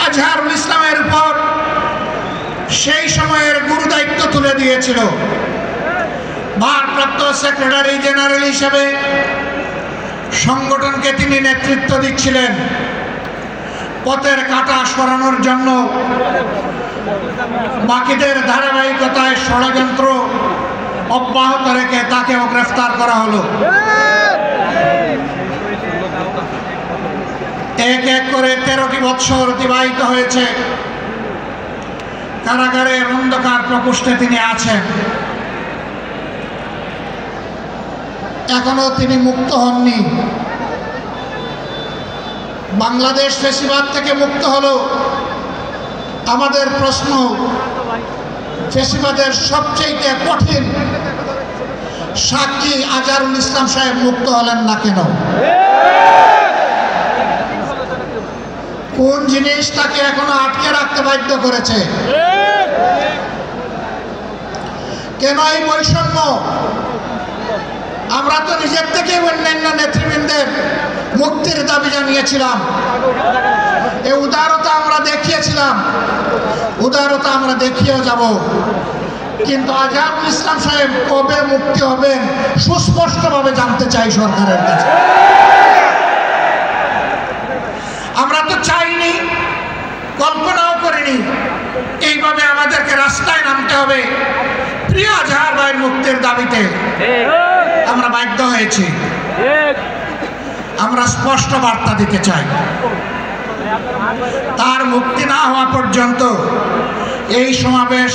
আজহারুল ইসলামের উপর সেই সময়ের গুরু দায়িত্ব তুলে দিয়েছিল। ভারপ্রাপ্ত সেক্রেটারি জেনারেল হিসেবে সংগঠনকে তিনি নেতৃত্ব দিচ্ছিলেন। পথের কাঁটা সরানোর জন্য বাকিদের ধারাবাহিকতায় ষড়যন্ত্র অব্যাহত রেখে তাকেও গ্রেফতার করা হলো। এক এক করে 13টি বছর অতিবাহিত হয়েছে। কারাগারের অন্ধকার প্রকোষ্ঠে তিনি আছেন। এখনো তিনি মুক্ত হননি। বাংলাদেশ ফ্যাসিবাদ থেকে মুক্ত হলো। আমাদের প্রশ্ন, ফ্যাসিবাদের সবচেয়ে কঠিন সাক্ষী আজহারুল ইসলাম সাহেব মুক্ত হলেন না কেন? কোন জিনিস তাকে এখনো আটকে রাখতে বাধ্য করেছে? কেন এই বৈষম্য? আমরা তো নিজের থেকে অন্যান্য নেতৃবৃন্দের মুক্তির দাবি জানিয়েছিলাম। এই উদারতা আমরা দেখিয়েছিলাম, উদারতা আমরা দেখিয়েও যাব। কিন্তু আজহারুল ইসলাম সাহেব কবে মুক্তি হবেন সুস্পষ্টভাবে জানতে চাই সরকারের কাছে। আমরা তো চাইনি, কল্পনাও করিনি এইভাবে আমাদেরকে রাস্তায় নামতে হবে প্রিয় আজহার ভাইয়ের মুক্তির দাবিতে। আমরা বাধ্য হয়েছি। আমরা স্পষ্ট বার্তা দিতে চাই, তার মুক্তি না হওয়া পর্যন্ত এই সমাবেশ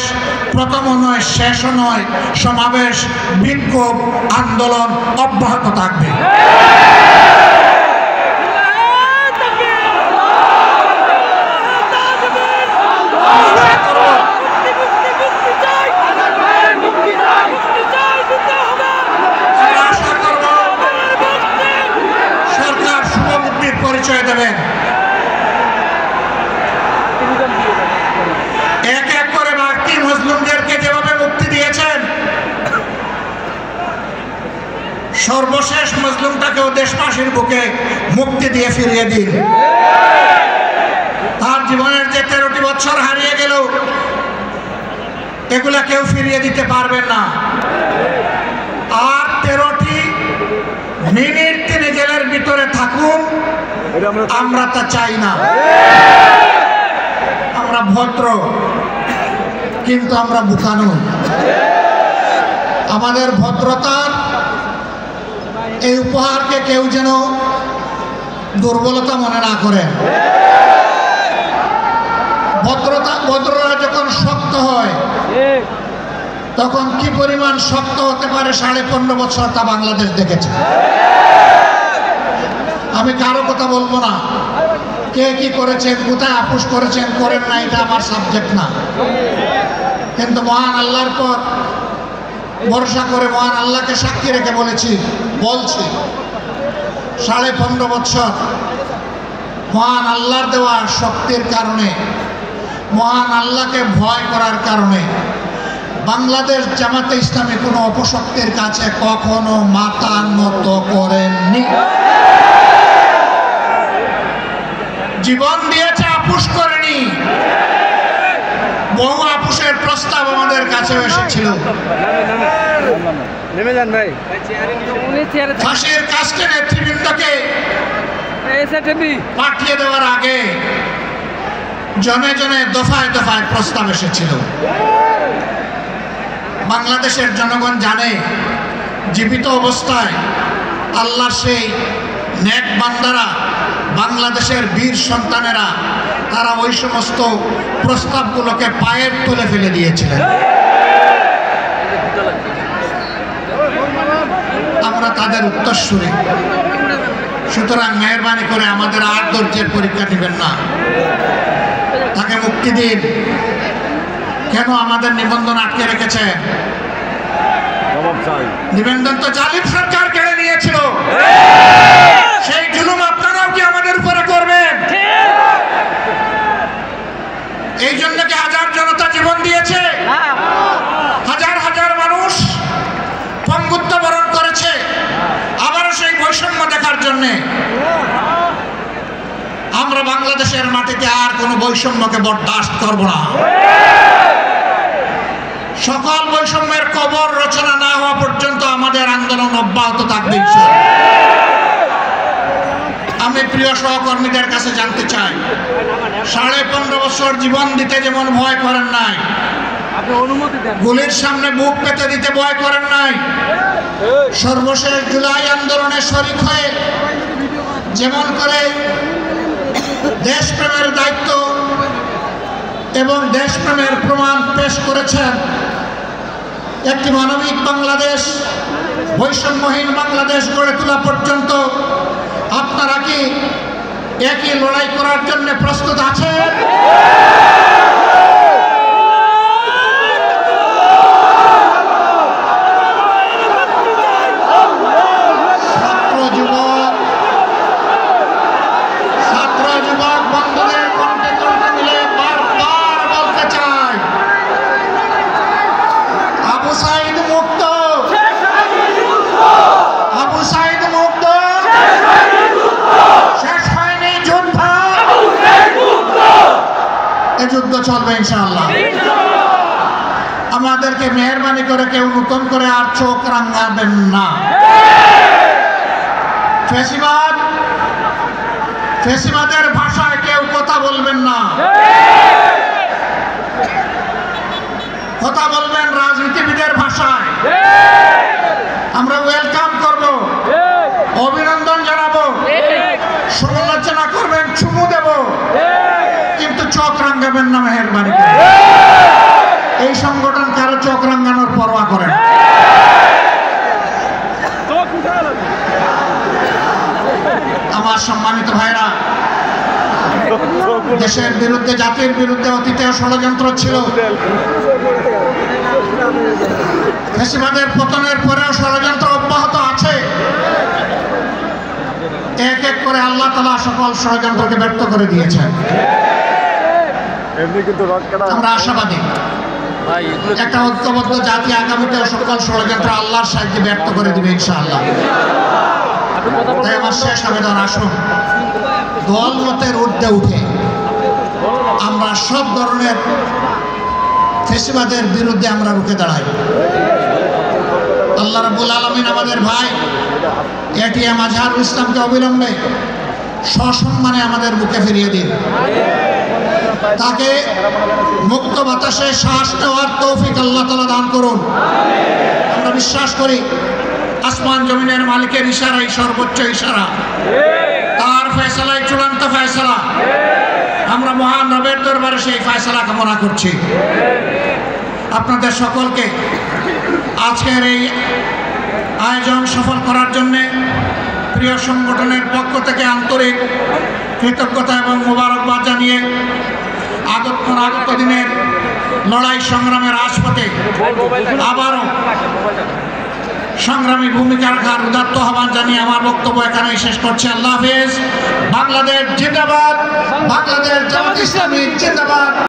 প্রথমও নয়, শেষও নয়। সমাবেশ, বিক্ষোভ, আন্দোলন অব্যাহত থাকবে। সরকার শুভবুদ্ধির পরিচয় দেবেন। এক এক করে বাড়তি মজলুমদেরকে যেভাবে মুক্তি দিয়েছেন, সর্বশেষ মজলুমটাকেও দেশবাসীর বুকে মুক্তি দিয়ে ফিরিয়ে দিন। তার জীবনের যে 13টি বছর হারিয়ে গেল, এগুলা কেউ ফিরিয়ে দিতে পারবেন না। আর 13টি মিনিট তিনি জেলের ভিতরে থাকুন, আমরা তা চাই না। আমরা ভদ্র, কিন্তু আমরা বুকানো। আমাদের ভদ্রতার এই উপহারকে কেউ যেন দুর্বলতা মনে না করেন। ভদ্ররা যখন শক্ত হয়, তখন কি পরিমাণ শক্ত হতে পারে 15.5 বছর তা বাংলাদেশ দেখেছে। আমি কারো কথা বলবো না, কে কি করেছেন, কোথায় আপোষ করেছেন করেন না, এটা আমার সাবজেক্ট না। কিন্তু মহান আল্লাহর পর ভরসা করে মহান আল্লাহকে সাক্ষী রেখে বলছি 15.5 বছর মহান আল্লাহর দেওয়া শক্তির কারণে, মহান আল্লাহকে ভয় করার কারণে বাংলাদেশ জামাতে ইসলামী কোনো অপশক্তির কাছে কখনো মাথা নত করেননি। জীবন দিয়েছে, আপোষ করেনি। বহু আপোষের প্রস্তাব আমাদের কাছে এসেছিল। ফাঁসির কাস্টে নেতৃবৃন্দকে পাঠিয়ে দেওয়ার আগে জনে জনে দফায় দফায় প্রস্তাব এসেছিল। বাংলাদেশের জনগণ জানে, জীবিত অবস্থায় আল্লাহর সেই নেক বান্দারা, বাংলাদেশের বীর সন্তানেরা, তারা ওই সমস্ত প্রস্তাবগুলোকে পায়ের তলে ফেলে দিয়েছিলেন। আমরা তাদের উত্তরসূরি। সুতরাং মেহরবানি করে আমাদের আর ধৈর্যের পরীক্ষা দিবেন না, তাকে মুক্তি দিন। কেন আমাদের নিবন্ধন আটকে রেখেছে? নিবন্ধন তো জালিম সরকার কেড়ে নিয়েছিল। সেই জুলুম আপনারাও কি আমাদের উপরে করবেন? এই জন্য কি হাজার জনতা জীবন দিয়েছে? হাজার হাজার মানুষ পঙ্গুত্ব বরণ করেছে আবারও সেই বৈষম্য দেখার জন্য। আমরা বাংলাদেশের মাটিতে আর কোনো বৈষম্যকে বরদাস্ত করব না। সকল বৈষম্যের কবর রচনা না হওয়া পর্যন্ত আমাদের আন্দোলন অব্যাহত থাকবে। আমি প্রিয় সহকর্মীদের কাছে জানতে চাই, 15.5 বছর জীবন দিতে যেমন ভয় করেন নাই, গুলির সামনে বুক পেতে দিতে ভয় করেন নাই, সর্বশেষ জুলাই আন্দোলনে শরীক হয়ে যেমন করে দেশপ্রেমের দায়িত্ব এবং দেশপ্রেমের প্রমাণ পেশ করেছেন, একটি মানবিক বাংলাদেশ, বৈষম্যহীন বাংলাদেশ গড়ে তোলা পর্যন্ত আপনারা কি একই লড়াই করার জন্য প্রস্তুত আছেন? ছাত্র যুবক বন্ধুদের কণ্ঠে কণ্ঠে মিলে বারবার বলতে চাই, আবু সাঈদ মুক্ত, আবু সাঈদ মুক্ত, শেষ হয়নি যুদ্ধ, এই যুদ্ধ চলবে ইনশাআল্লাহ। আমাদেরকে মেহরবানি করে কেউ নতুন করে আর চোখ রাঙাবেন না। ফেসিবাদের ভাষায় কেউ কথা বলবেন না, কথা বলবেন রাজনীতিবিদের ভাষায়। আমরা ওয়েলকাম করব, অভিনন্দন জানাবো, সমালোচনা করবেন, চুমু দেব, কিন্তু চোখ রাঙাবেন না মেহরবানি করে। এই সংগঠন কারো চোখ রাঙানোর পরোয়া করে না। আমার সম্মানিত ভাইরা, দেশের বিরুদ্ধে, জাতির বিরুদ্ধে অতীতেও ষড়যন্ত্র ছিল, ফ্যাসিবাদের পতনের পরেও ষড়যন্ত্র অব্যাহত আছে। এক এক করে আল্লাহ তাআলা সকল ষড়যন্ত্রকে ব্যর্থ করে দিয়েছেন। আমরা আশাবাদী একটা ঐক্যবদ্ধ জাতি আগামীতেও সকল ষড়যন্ত্র আল্লাহর সাহায্যে ব্যর্থ করে দিবে ইনশাআল্লাহ। তাই আমার শেষ আবেদন, আসুন দলমতের ঊর্ধ্বে উঠে আমরা সব ধরনের ফ্যাসিবাদের বিরুদ্ধে আমরা রুখে দাঁড়াই। আল্লাহ রাব্বুল আলামিন আমাদের ভাই এটিএম আজহারুল ইসলামকে অবিলম্বে সসম্মানে আমাদের বুকে ফিরিয়ে দিন। তাকে মুক্ত বাতাসে শ্বাস নেওয়ার তৌফিক আল্লাহ তাআলা দান করুন। আমরা বিশ্বাস করি আসমান জমিনের মালিকের ইশারাই সর্বোচ্চ ইশারা, তার ফয়সালাই চূড়ান্ত ফয়সালা। আমরা মহান রবের দরবারে সেই ফয়সালা কামনা করছি। আপনাদের সকলকে আজকের এই আয়োজন সফল করার জন্যে প্রিয় সংগঠনের পক্ষ থেকে আন্তরিক কৃতজ্ঞতা এবং মোবারকবাদ জানিয়ে আগত দিনের লড়াই সংগ্রামের রাজপথে আবারও সংগ্রামী ভূমিকা রাখার উদাত্ত আহ্বান জানিয়ে আমার বক্তব্য এখানেই শেষ করছি। আল্লাহ হাফেজ। বাংলাদেশ জিন্দাবাদ, বাংলাদেশ জামাত ইসলামী জিন্দাবাদ।